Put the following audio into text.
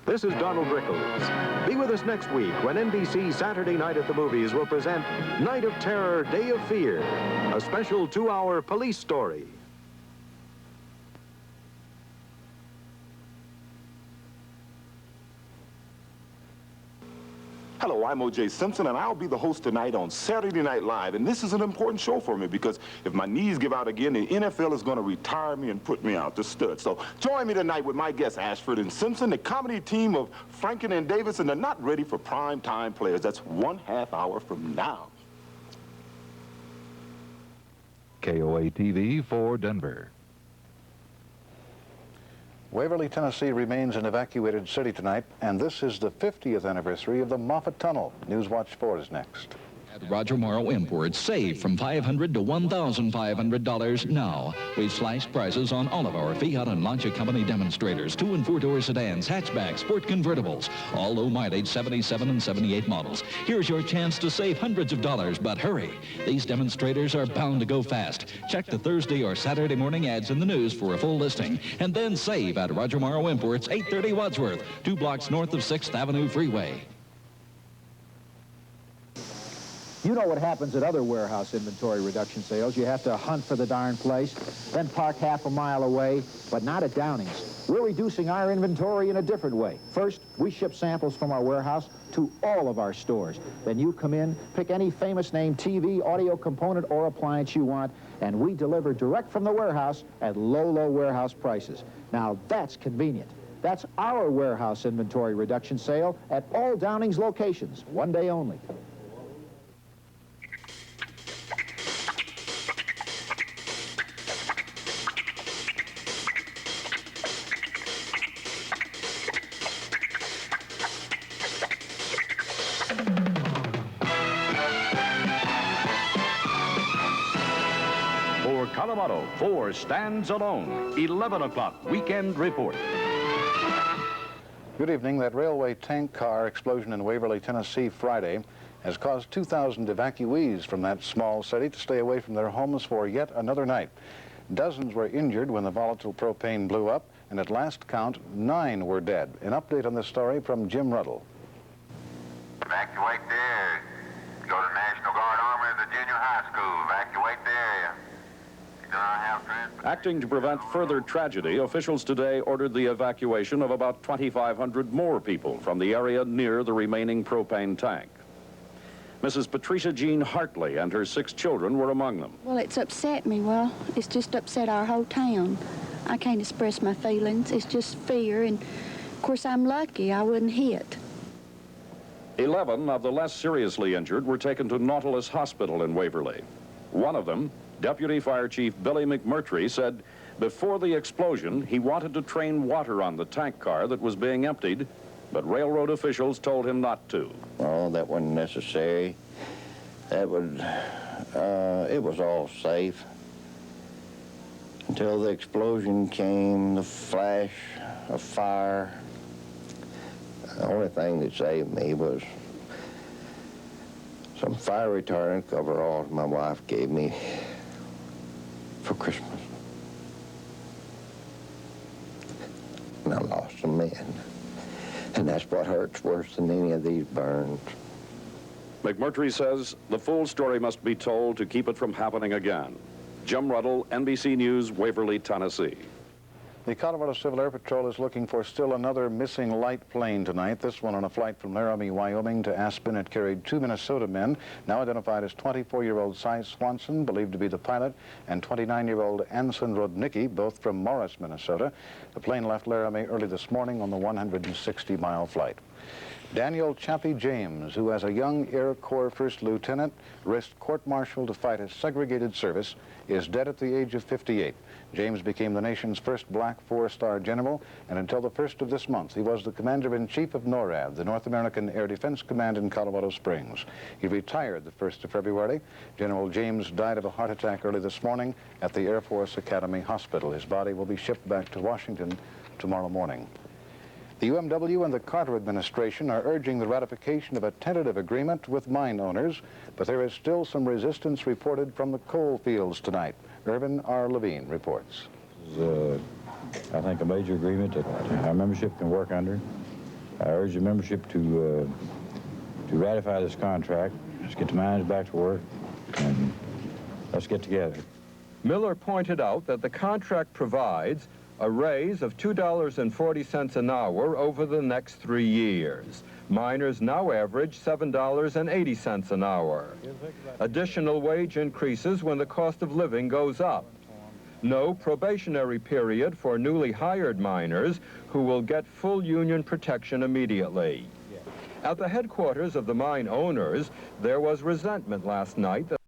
This is Donald Rickles. Be with us next week when NBC Saturday Night at the Movies will present Night of Terror, Day of Fear, a special 2-hour police story. Hello, I'm OJ Simpson, and I'll be the host tonight on Saturday Night Live. And this is an important show for me because if my knees give out again, the NFL is going to retire me and put me out to stud. So join me tonight with my guests, Ashford and Simpson, the comedy team of Franken and Davis, and the not ready for prime time players. That's 1/2 hour from now. KOA TV for Denver. Waverly, Tennessee remains an evacuated city tonight, and this is the 50th anniversary of the Moffett Tunnel. Newswatch 4 is next. At Roger Morrow Imports, save from $500 to $1,500 now. We've slashed prices on all of our Fiat and Lancia Company demonstrators, 2- and 4-door sedans, hatchbacks, sport convertibles, all low-mileage 77 and 78 models. Here's your chance to save hundreds of dollars, but hurry. These demonstrators are bound to go fast. Check the Thursday or Saturday morning ads in the news for a full listing, and then save at Roger Morrow Imports, 830 Wadsworth, 2 blocks north of 6th Avenue Freeway. You know what happens at other warehouse inventory reduction sales. You have to hunt for the darn place, then park half a mile away, but not at Downing's. We're reducing our inventory in a different way. First, we ship samples from our warehouse to all of our stores. Then you come in, pick any famous name TV, audio component, or appliance you want, and we deliver direct from the warehouse at low, low warehouse prices. Now, that's convenient. That's our warehouse inventory reduction sale at all Downing's locations, one day only. Colorado, 4 stands alone. 11 o'clock, Weekend Report. Good evening. That railway tank car explosion in Waverly, Tennessee Friday has caused 2,000 evacuees from that small city to stay away from their homes for yet another night. Dozens were injured when the volatile propane blew up, and at last count, 9 were dead. An update on this story from Jim Ruddle. Evacuate the area. Go to National Guard Armory at the junior high school. Evacuate the area. Acting to prevent further tragedy, officials today ordered the evacuation of about 2,500 more people from the area near the remaining propane tank. Mrs. Patricia Jean Hartley and her 6 children were among them. Well, it's upset me. Well, it's just upset our whole town. I can't express my feelings. It's just fear, and of course I'm lucky I wasn't hit. 11 of the less seriously injured were taken to Nautilus Hospital in Waverly. One of them, Deputy Fire Chief Billy McMurtry, said before the explosion he wanted to train water on the tank car that was being emptied, but railroad officials told him not to. Oh, that wasn't necessary. That would, it was all safe. Until the explosion came, the flash of fire. The only thing that saved me was some fire retardant coveralls my wife gave me for Christmas. And I lost a man. And that's what hurts worse than any of these burns. McMurtry says the full story must be told to keep it from happening again. Jim Ruddle, NBC News, Waverly, Tennessee. The Colorado Civil Air Patrol is looking for still another missing light plane tonight. This one on a flight from Laramie, Wyoming to Aspen. It carried 2 Minnesota men, now identified as 24-year-old Cy Swanson, believed to be the pilot, and 29-year-old Anson Rodnicki, both from Morris, Minnesota. The plane left Laramie early this morning on the 160-mile flight. Daniel Chappie James, who as a young Air Corps First Lieutenant risked court-martial to fight a segregated service, is dead at the age of 58. James became the nation's first black 4-star general, and until the 1st of this month, he was the Commander-in-Chief of NORAD, the North American Air Defense Command in Colorado Springs. He retired the 1st of February. General James died of a heart attack early this morning at the Air Force Academy Hospital. His body will be shipped back to Washington tomorrow morning. The UMW and the Carter administration are urging the ratification of a tentative agreement with mine owners, but there is still some resistance reported from the coal fields tonight. Irvin R. Levine reports. I think a major agreement that our membership can work under. I urge the membership to ratify this contract. Let's get the miners back to work, and let's get together. Miller pointed out that the contract provides a raise of $2.40 an hour over the next 3 years. Miners now average $7.80 an hour. Additional wage increases when the cost of living goes up. No probationary period for newly hired miners who will get full union protection immediately. At the headquarters of the mine owners, there was resentment last night that